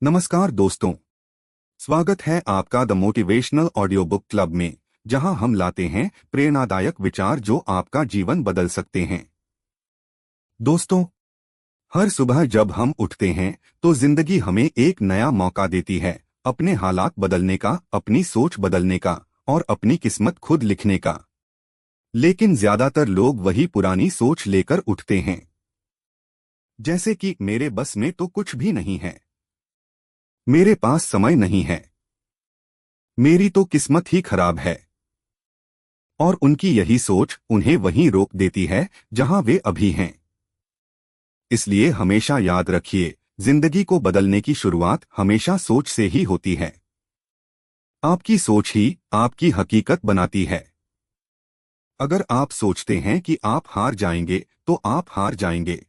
नमस्कार दोस्तों। स्वागत है आपका the motivational audio book club में, जहां हम लाते हैं प्रेरणादायक विचार जो आपका जीवन बदल सकते हैं। दोस्तों, हर सुबह जब हम उठते हैं तो जिंदगी हमें एक नया मौका देती है, अपने हालात बदलने का, अपनी सोच बदलने का और अपनी किस्मत खुद लिखने का। लेकिन ज्यादातर लोग वही पुरानी सोच लेकर उठते हैं, जैसे कि मेरे बस में तो कुछ भी नहीं है, मेरे पास समय नहीं है, मेरी तो किस्मत ही खराब है। और उनकी यही सोच उन्हें वहीं रोक देती है जहां वे अभी हैं। इसलिए हमेशा याद रखिए, जिंदगी को बदलने की शुरुआत हमेशा सोच से ही होती है। आपकी सोच ही आपकी हकीकत बनाती है। अगर आप सोचते हैं कि आप हार जाएंगे तो आप हार जाएंगे,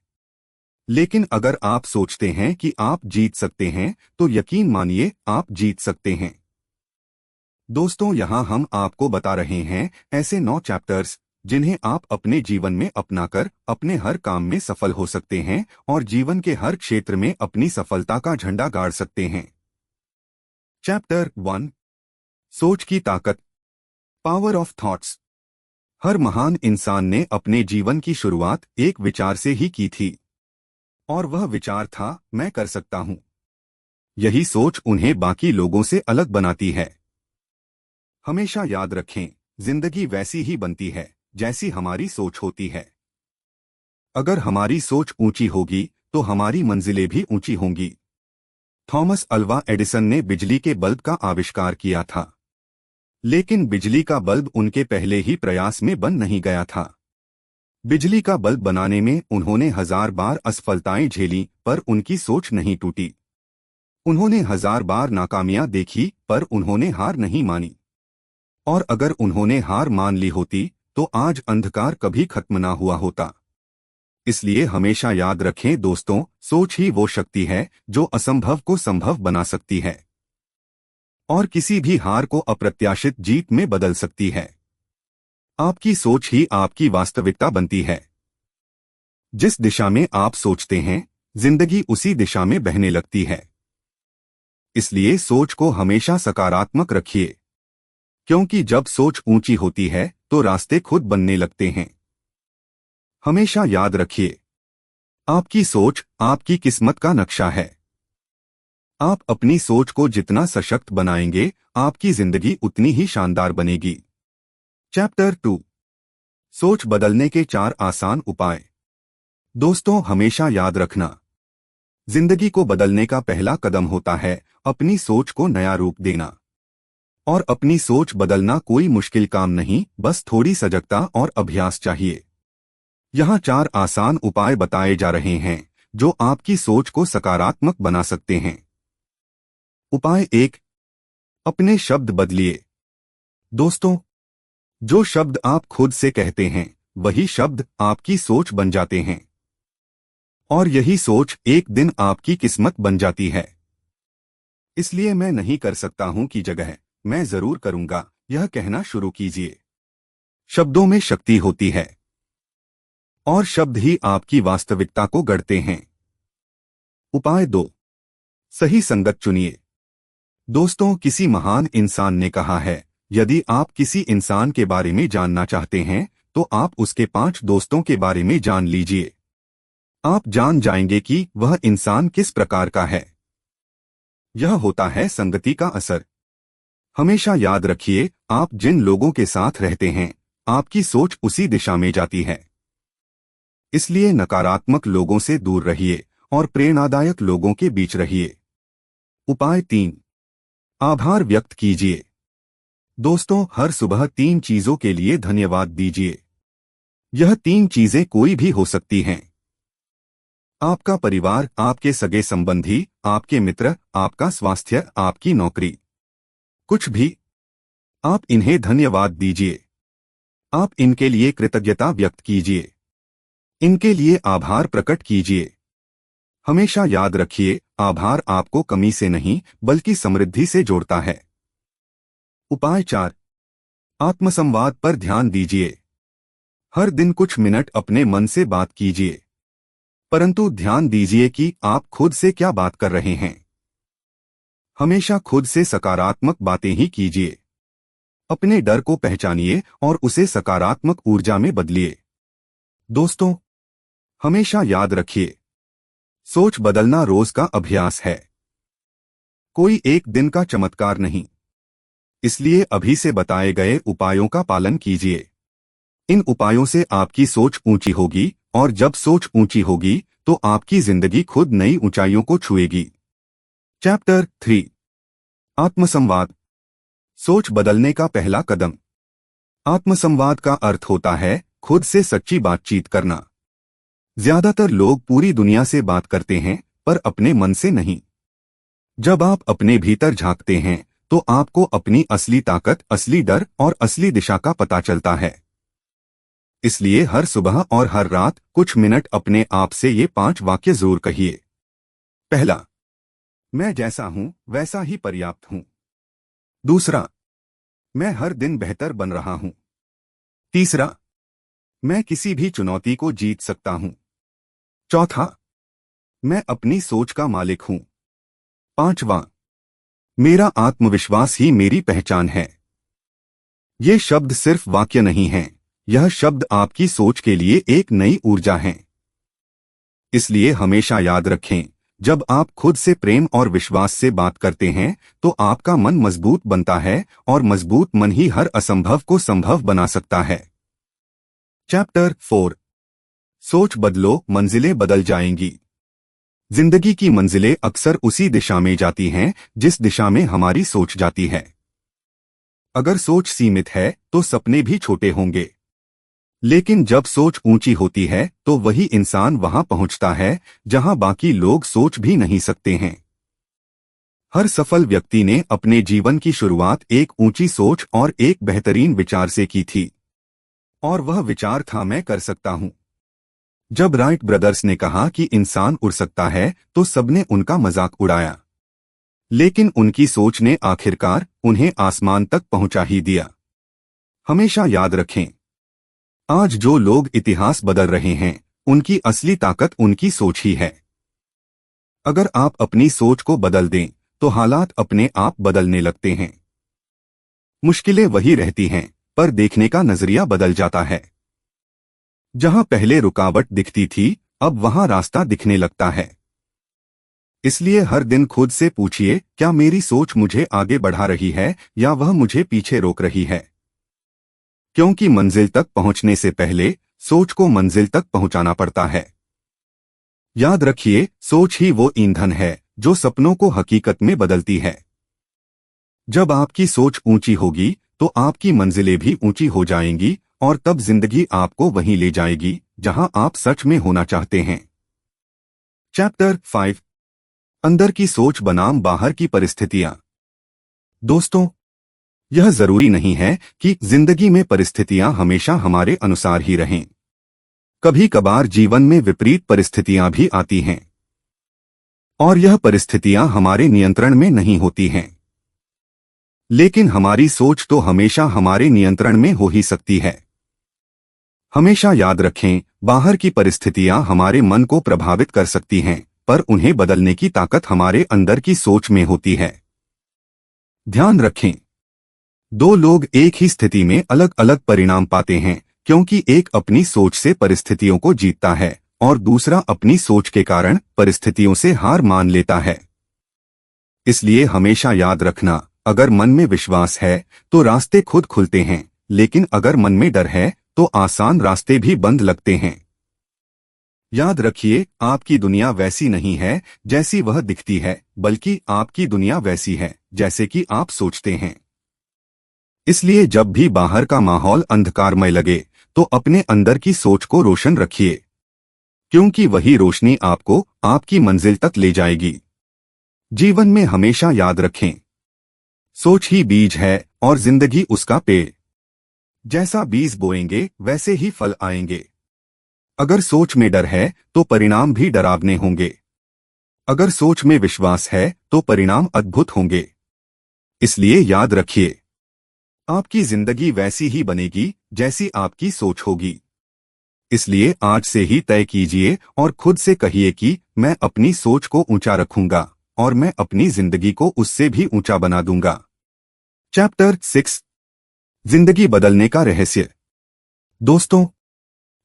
लेकिन अगर आप सोचते हैं कि आप जीत सकते हैं तो यकीन मानिए आप जीत सकते हैं। दोस्तों, यहाँ हम आपको बता रहे हैं ऐसे 9 चैप्टर्स जिन्हें आप अपने जीवन में अपनाकर अपने हर काम में सफल हो सकते हैं और जीवन के हर क्षेत्र में अपनी सफलता का झंडा गाड़ सकते हैं। चैप्टर 1, सोच की ताकत, पावर ऑफ थॉट्स। हर महान इंसान ने अपने जीवन की शुरुआत एक विचार से ही की थी, और वह विचार था, मैं कर सकता हूं। यही सोच उन्हें बाकी लोगों से अलग बनाती है। हमेशा याद रखें, जिंदगी वैसी ही बनती है जैसी हमारी सोच होती है। अगर हमारी सोच ऊंची होगी तो हमारी मंजिलें भी ऊंची होंगी। थॉमस अल्वा एडिसन ने बिजली के बल्ब का आविष्कार किया था, लेकिन बिजली का बल्ब उनके पहले ही प्रयास में बन नहीं गया था। बिजली का बल्ब बनाने में उन्होंने 1000 बार असफलताएं झेली, पर उनकी सोच नहीं टूटी। उन्होंने 1000 बार नाकामियां देखी, पर उन्होंने हार नहीं मानी। और अगर उन्होंने हार मान ली होती तो आज अंधकार कभी खत्म ना हुआ होता। इसलिए हमेशा याद रखें दोस्तों, सोच ही वो शक्ति है जो असंभव को संभव बना सकती है और किसी भी हार को अप्रत्याशित जीत में बदल सकती है। आपकी सोच ही आपकी वास्तविकता बनती है। जिस दिशा में आप सोचते हैं, जिंदगी उसी दिशा में बहने लगती है। इसलिए सोच को हमेशा सकारात्मक रखिए, क्योंकि जब सोच ऊंची होती है तो रास्ते खुद बनने लगते हैं। हमेशा याद रखिए, आपकी सोच आपकी किस्मत का नक्शा है। आप अपनी सोच को जितना सशक्त बनाएंगे, आपकी जिंदगी उतनी ही शानदार बनेगी। चैप्टर 2, सोच बदलने के 4 आसान उपाय। दोस्तों, हमेशा याद रखना, जिंदगी को बदलने का पहला कदम होता है अपनी सोच को नया रूप देना। और अपनी सोच बदलना कोई मुश्किल काम नहीं, बस थोड़ी सजगता और अभ्यास चाहिए। यहाँ 4 आसान उपाय बताए जा रहे हैं जो आपकी सोच को सकारात्मक बना सकते हैं। उपाय 1, अपने शब्द बदलिए। दोस्तों, जो शब्द आप खुद से कहते हैं वही शब्द आपकी सोच बन जाते हैं, और यही सोच एक दिन आपकी किस्मत बन जाती है। इसलिए मैं नहीं कर सकता हूं की जगह मैं जरूर करूंगा यह कहना शुरू कीजिए। शब्दों में शक्ति होती है और शब्द ही आपकी वास्तविकता को गढ़ते हैं। उपाय 2, सही संगत चुनिए। दोस्तों, किसी महान इंसान ने कहा है, यदि आप किसी इंसान के बारे में जानना चाहते हैं तो आप उसके 5 दोस्तों के बारे में जान लीजिए। आप जान जाएंगे कि वह इंसान किस प्रकार का है। यह होता है संगति का असर। हमेशा याद रखिए, आप जिन लोगों के साथ रहते हैं, आपकी सोच उसी दिशा में जाती है। इसलिए नकारात्मक लोगों से दूर रहिए और प्रेरणादायक लोगों के बीच रहिए। उपाय 3, आभार व्यक्त कीजिए। दोस्तों, हर सुबह 3 चीजों के लिए धन्यवाद दीजिए। यह 3 चीजें कोई भी हो सकती हैं। आपका परिवार, आपके सगे संबंधी, आपके मित्र, आपका स्वास्थ्य, आपकी नौकरी, कुछ भी। आप इन्हें धन्यवाद दीजिए। आप इनके लिए कृतज्ञता व्यक्त कीजिए, इनके लिए आभार प्रकट कीजिए। हमेशा याद रखिए, आभार आपको कमी से नहीं बल्कि समृद्धि से जोड़ता है। उपाय 4, आत्मसंवाद पर ध्यान दीजिए। हर दिन कुछ मिनट अपने मन से बात कीजिए, परंतु ध्यान दीजिए कि आप खुद से क्या बात कर रहे हैं। हमेशा खुद से सकारात्मक बातें ही कीजिए। अपने डर को पहचानिए और उसे सकारात्मक ऊर्जा में बदलिए। दोस्तों, हमेशा याद रखिए, सोच बदलना रोज का अभ्यास है, कोई एक दिन का चमत्कार नहीं। इसलिए अभी से बताए गए उपायों का पालन कीजिए। इन उपायों से आपकी सोच ऊंची होगी, और जब सोच ऊंची होगी तो आपकी जिंदगी खुद नई ऊंचाइयों को छुएगी। चैप्टर 3, आत्मसंवाद। सोच बदलने का पहला कदम। आत्मसंवाद का अर्थ होता है खुद से सच्ची बातचीत करना। ज्यादातर लोग पूरी दुनिया से बात करते हैं, पर अपने मन से नहीं। जब आप अपने भीतर झांकते हैं तो आपको अपनी असली ताकत, असली डर और असली दिशा का पता चलता है। इसलिए हर सुबह और हर रात कुछ मिनट अपने आप से ये 5 वाक्य जरूर कहिए। पहला, मैं जैसा हूं वैसा ही पर्याप्त हूं। दूसरा, मैं हर दिन बेहतर बन रहा हूं। तीसरा, मैं किसी भी चुनौती को जीत सकता हूं। चौथा, मैं अपनी सोच का मालिक हूं। पांचवा, मेरा आत्मविश्वास ही मेरी पहचान है। ये शब्द सिर्फ वाक्य नहीं हैं, यह शब्द आपकी सोच के लिए एक नई ऊर्जा हैं। इसलिए हमेशा याद रखें, जब आप खुद से प्रेम और विश्वास से बात करते हैं तो आपका मन मजबूत बनता है, और मजबूत मन ही हर असंभव को संभव बना सकता है। चैप्टर 4, सोच बदलो, मंजिलें बदल जाएंगी। जिंदगी की मंजिलें अक्सर उसी दिशा में जाती हैं जिस दिशा में हमारी सोच जाती है। अगर सोच सीमित है तो सपने भी छोटे होंगे, लेकिन जब सोच ऊंची होती है तो वही इंसान वहां पहुंचता है जहां बाकी लोग सोच भी नहीं सकते हैं। हर सफल व्यक्ति ने अपने जीवन की शुरुआत एक ऊंची सोच और एक बेहतरीन विचार से की थी, और वह विचार था, मैं कर सकता हूं। जब राइट ब्रदर्स ने कहा कि इंसान उड़ सकता है तो सबने उनका मजाक उड़ाया, लेकिन उनकी सोच ने आखिरकार उन्हें आसमान तक पहुंचा ही दिया। हमेशा याद रखें, आज जो लोग इतिहास बदल रहे हैं उनकी असली ताकत उनकी सोच ही है। अगर आप अपनी सोच को बदल दें तो हालात अपने आप बदलने लगते हैं। मुश्किलें वही रहती हैं, पर देखने का नजरिया बदल जाता है। जहां पहले रुकावट दिखती थी, अब वहां रास्ता दिखने लगता है। इसलिए हर दिन खुद से पूछिए, क्या मेरी सोच मुझे आगे बढ़ा रही है या वह मुझे पीछे रोक रही है? क्योंकि मंजिल तक पहुंचने से पहले सोच को मंजिल तक पहुंचाना पड़ता है। याद रखिए, सोच ही वो ईंधन है जो सपनों को हकीकत में बदलती है। जब आपकी सोच ऊंची होगी तो आपकी मंजिलें भी ऊंची हो जाएंगी, और तब जिंदगी आपको वहीं ले जाएगी जहां आप सच में होना चाहते हैं। चैप्टर 5, अंदर की सोच बनाम बाहर की परिस्थितियां। दोस्तों, यह जरूरी नहीं है कि जिंदगी में परिस्थितियां हमेशा हमारे अनुसार ही रहें। कभी कभार जीवन में विपरीत परिस्थितियां भी आती हैं, और यह परिस्थितियां हमारे नियंत्रण में नहीं होती हैं। लेकिन हमारी सोच तो हमेशा हमारे नियंत्रण में हो ही सकती है। हमेशा याद रखें, बाहर की परिस्थितियां हमारे मन को प्रभावित कर सकती हैं, पर उन्हें बदलने की ताकत हमारे अंदर की सोच में होती है। ध्यान रखें, 2 लोग एक ही स्थिति में अलग अलग परिणाम पाते हैं, क्योंकि एक अपनी सोच से परिस्थितियों को जीतता है और दूसरा अपनी सोच के कारण परिस्थितियों से हार मान लेता है। इसलिए हमेशा याद रखना, अगर मन में विश्वास है तो रास्ते खुद खुलते हैं, लेकिन अगर मन में डर है तो आसान रास्ते भी बंद लगते हैं। याद रखिए, आपकी दुनिया वैसी नहीं है जैसी वह दिखती है, बल्कि आपकी दुनिया वैसी है जैसे कि आप सोचते हैं। इसलिए जब भी बाहर का माहौल अंधकारमय लगे तो अपने अंदर की सोच को रोशन रखिए, क्योंकि वही रोशनी आपको आपकी मंजिल तक ले जाएगी। जीवन में हमेशा याद रखें, सोच ही बीज है और जिंदगी उसका पेड़। जैसा बीज बोएंगे वैसे ही फल आएंगे। अगर सोच में डर है तो परिणाम भी डरावने होंगे। अगर सोच में विश्वास है तो परिणाम अद्भुत होंगे। इसलिए याद रखिए, आपकी जिंदगी वैसी ही बनेगी जैसी आपकी सोच होगी। इसलिए आज से ही तय कीजिए और खुद से कहिए कि मैं अपनी सोच को ऊंचा रखूंगा, और मैं अपनी जिंदगी को उससे भी ऊंचा बना दूंगा। चैप्टर 6, जिंदगी बदलने का रहस्य। दोस्तों,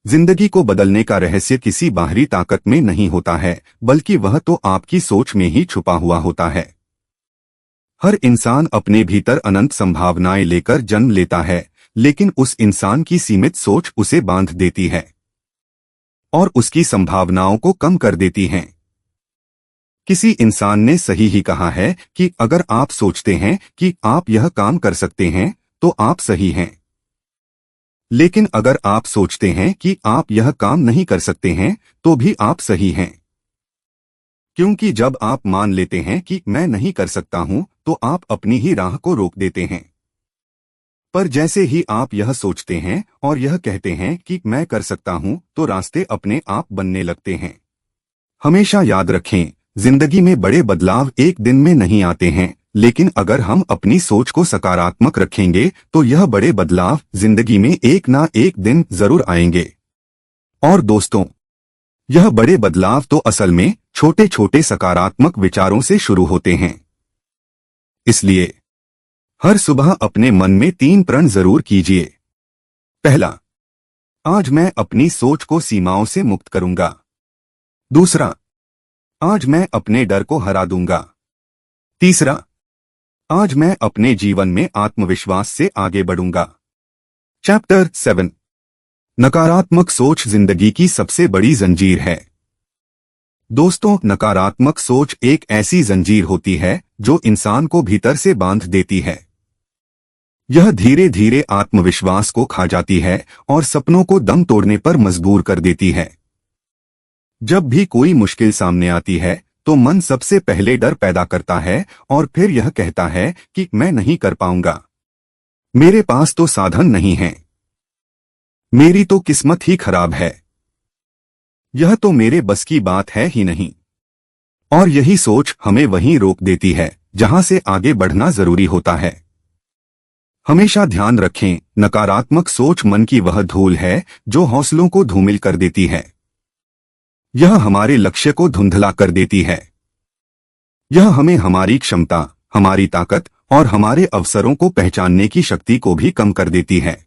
जिंदगी को बदलने का रहस्य किसी बाहरी ताकत में नहीं होता है, बल्कि वह तो आपकी सोच में ही छुपा हुआ होता है। हर इंसान अपने भीतर अनंत संभावनाएं लेकर जन्म लेता है, लेकिन उस इंसान की सीमित सोच उसे बांध देती है और उसकी संभावनाओं को कम कर देती हैं। किसी इंसान ने सही ही कहा है कि अगर आप सोचते हैं कि आप यह काम कर सकते हैं, तो आप सही हैं। लेकिन अगर आप सोचते हैं कि आप यह काम नहीं कर सकते हैं, तो भी आप सही हैं। क्योंकि जब आप मान लेते हैं कि मैं नहीं कर सकता हूं, तो आप अपनी ही राह को रोक देते हैं। पर जैसे ही आप यह सोचते हैं और यह कहते हैं कि मैं कर सकता हूं, तो रास्ते अपने आप बनने लगते हैं। हमेशा याद रखें, जिंदगी में बड़े बदलाव एक दिन में नहीं आते हैं, लेकिन अगर हम अपनी सोच को सकारात्मक रखेंगे तो यह बड़े बदलाव जिंदगी में एक ना एक दिन जरूर आएंगे। और दोस्तों, यह बड़े बदलाव तो असल में छोटे छोटे सकारात्मक विचारों से शुरू होते हैं। इसलिए हर सुबह अपने मन में 3 प्रण जरूर कीजिए। पहला, आज मैं अपनी सोच को सीमाओं से मुक्त करूंगा। दूसरा, आज मैं अपने डर को हरा दूंगा। तीसरा, आज मैं अपने जीवन में आत्मविश्वास से आगे बढ़ूंगा। चैप्टर 7, नकारात्मक सोच जिंदगी की सबसे बड़ी जंजीर है। दोस्तों, नकारात्मक सोच एक ऐसी जंजीर होती है जो इंसान को भीतर से बांध देती है। यह धीरे धीरे आत्मविश्वास को खा जाती है और सपनों को दम तोड़ने पर मजबूर कर देती है। जब भी कोई मुश्किल सामने आती है, तो मन सबसे पहले डर पैदा करता है और फिर यह कहता है कि मैं नहीं कर पाऊंगा, मेरे पास तो साधन नहीं है, मेरी तो किस्मत ही खराब है, यह तो मेरे बस की बात है ही नहीं। और यही सोच हमें वहीं रोक देती है जहां से आगे बढ़ना जरूरी होता है। हमेशा ध्यान रखें, नकारात्मक सोच मन की वह धूल है जो हौसलों को धूमिल कर देती है। यह हमारे लक्ष्य को धुंधला कर देती है। यह हमें हमारी क्षमता, हमारी ताकत और हमारे अवसरों को पहचानने की शक्ति को भी कम कर देती है।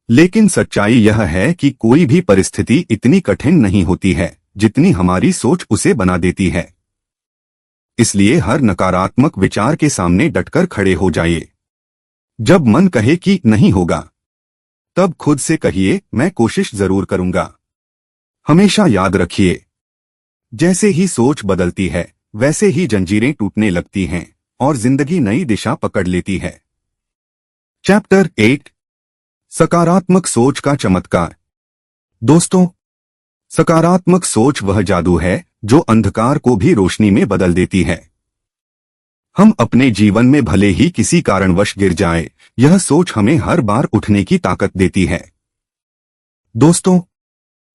लेकिन सच्चाई यह है कि कोई भी परिस्थिति इतनी कठिन नहीं होती है जितनी हमारी सोच उसे बना देती है। इसलिए हर नकारात्मक विचार के सामने डटकर खड़े हो जाइए। जब मन कहे कि नहीं होगा, तब खुद से कहिए, मैं कोशिश जरूर करूंगा। हमेशा याद रखिए, जैसे ही सोच बदलती है, वैसे ही जंजीरें टूटने लगती हैं और जिंदगी नई दिशा पकड़ लेती है। चैप्टर 8, सकारात्मक सोच का चमत्कार। दोस्तों, सकारात्मक सोच वह जादू है जो अंधकार को भी रोशनी में बदल देती है। हम अपने जीवन में भले ही किसी कारणवश गिर जाएं, यह सोच हमें हर बार उठने की ताकत देती है। दोस्तों,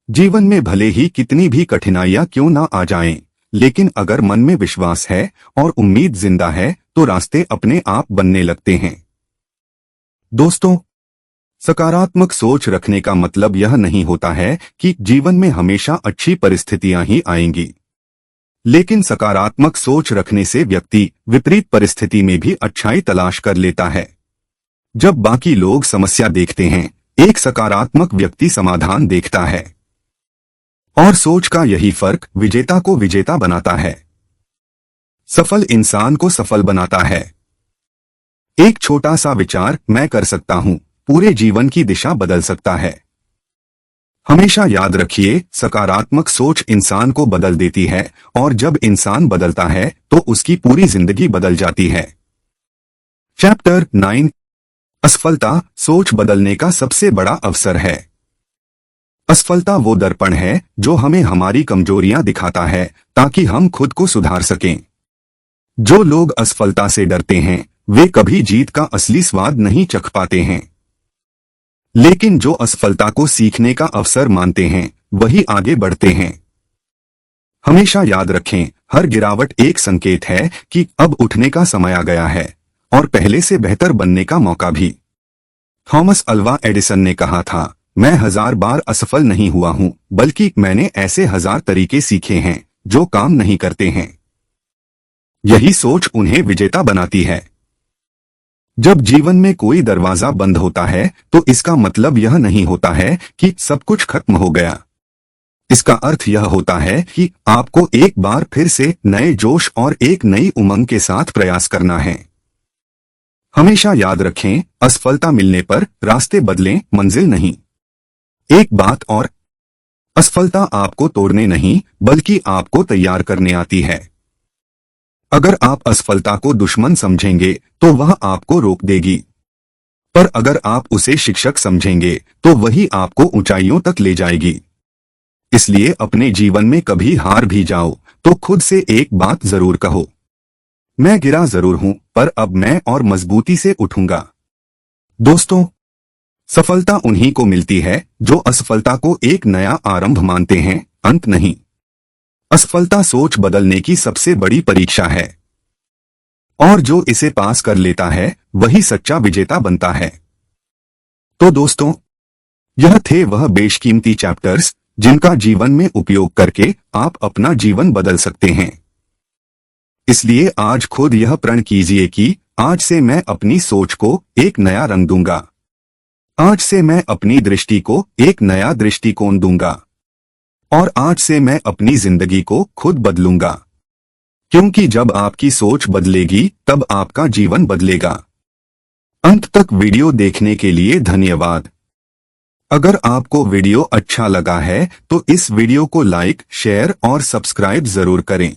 जीवन में भले ही कितनी भी कठिनाइयां क्यों ना आ जाएं, लेकिन अगर मन में विश्वास है और उम्मीद जिंदा है, तो रास्ते अपने आप बनने लगते हैं। दोस्तों, सकारात्मक सोच रखने का मतलब यह नहीं होता है कि जीवन में हमेशा अच्छी परिस्थितियां ही आएंगी, लेकिन सकारात्मक सोच रखने से व्यक्ति विपरीत परिस्थिति में भी अच्छाई तलाश कर लेता है। जब बाकी लोग समस्या देखते हैं, एक सकारात्मक व्यक्ति समाधान देखता है। और सोच का यही फर्क विजेता को विजेता बनाता है, सफल इंसान को सफल बनाता है। एक छोटा सा विचार, मैं कर सकता हूं, पूरे जीवन की दिशा बदल सकता है। हमेशा याद रखिए, सकारात्मक सोच इंसान को बदल देती है और जब इंसान बदलता है तो उसकी पूरी जिंदगी बदल जाती है। चैप्टर 9, असफलता सोच बदलने का सबसे बड़ा अवसर है। असफलता वो दर्पण है जो हमें हमारी कमजोरियां दिखाता है ताकि हम खुद को सुधार सकें। जो लोग असफलता से डरते हैं, वे कभी जीत का असली स्वाद नहीं चख पाते हैं। लेकिन जो असफलता को सीखने का अवसर मानते हैं, वही आगे बढ़ते हैं। हमेशा याद रखें, हर गिरावट एक संकेत है कि अब उठने का समय आ गया है और पहले से बेहतर बनने का मौका भी। थॉमस अल्वा एडिसन ने कहा था, मैं 1000 बार असफल नहीं हुआ हूं, बल्कि मैंने ऐसे 1000 तरीके सीखे हैं जो काम नहीं करते हैं। यही सोच उन्हें विजेता बनाती है। जब जीवन में कोई दरवाजा बंद होता है तो इसका मतलब यह नहीं होता है कि सब कुछ खत्म हो गया। इसका अर्थ यह होता है कि आपको एक बार फिर से नए जोश और एक नई उमंग के साथ प्रयास करना है। हमेशा याद रखें, असफलता मिलने पर रास्ते बदलें, मंजिल नहीं। एक बात और, असफलता आपको तोड़ने नहीं बल्कि आपको तैयार करने आती है। अगर आप असफलता को दुश्मन समझेंगे तो वह आपको रोक देगी, पर अगर आप उसे शिक्षक समझेंगे तो वही आपको ऊंचाइयों तक ले जाएगी। इसलिए अपने जीवन में कभी हार भी जाओ तो खुद से एक बात जरूर कहो, मैं गिरा जरूर हूं पर अब मैं और मजबूती से उठूंगा। दोस्तों, सफलता उन्हीं को मिलती है जो असफलता को एक नया आरंभ मानते हैं, अंत नहीं। असफलता सोच बदलने की सबसे बड़ी परीक्षा है और जो इसे पास कर लेता है वही सच्चा विजेता बनता है। तो दोस्तों, यह थे वह बेशकीमती चैप्टर्स जिनका जीवन में उपयोग करके आप अपना जीवन बदल सकते हैं। इसलिए आज खुद यह प्रण कीजिए कि आज से मैं अपनी सोच को एक नया रंग दूंगा। आज से मैं अपनी दृष्टि को एक नया दृष्टिकोण दूंगा और आज से मैं अपनी जिंदगी को खुद बदलूंगा, क्योंकि जब आपकी सोच बदलेगी तब आपका जीवन बदलेगा। अंत तक वीडियो देखने के लिए धन्यवाद। अगर आपको वीडियो अच्छा लगा है तो इस वीडियो को लाइक, शेयर और सब्सक्राइब जरूर करें।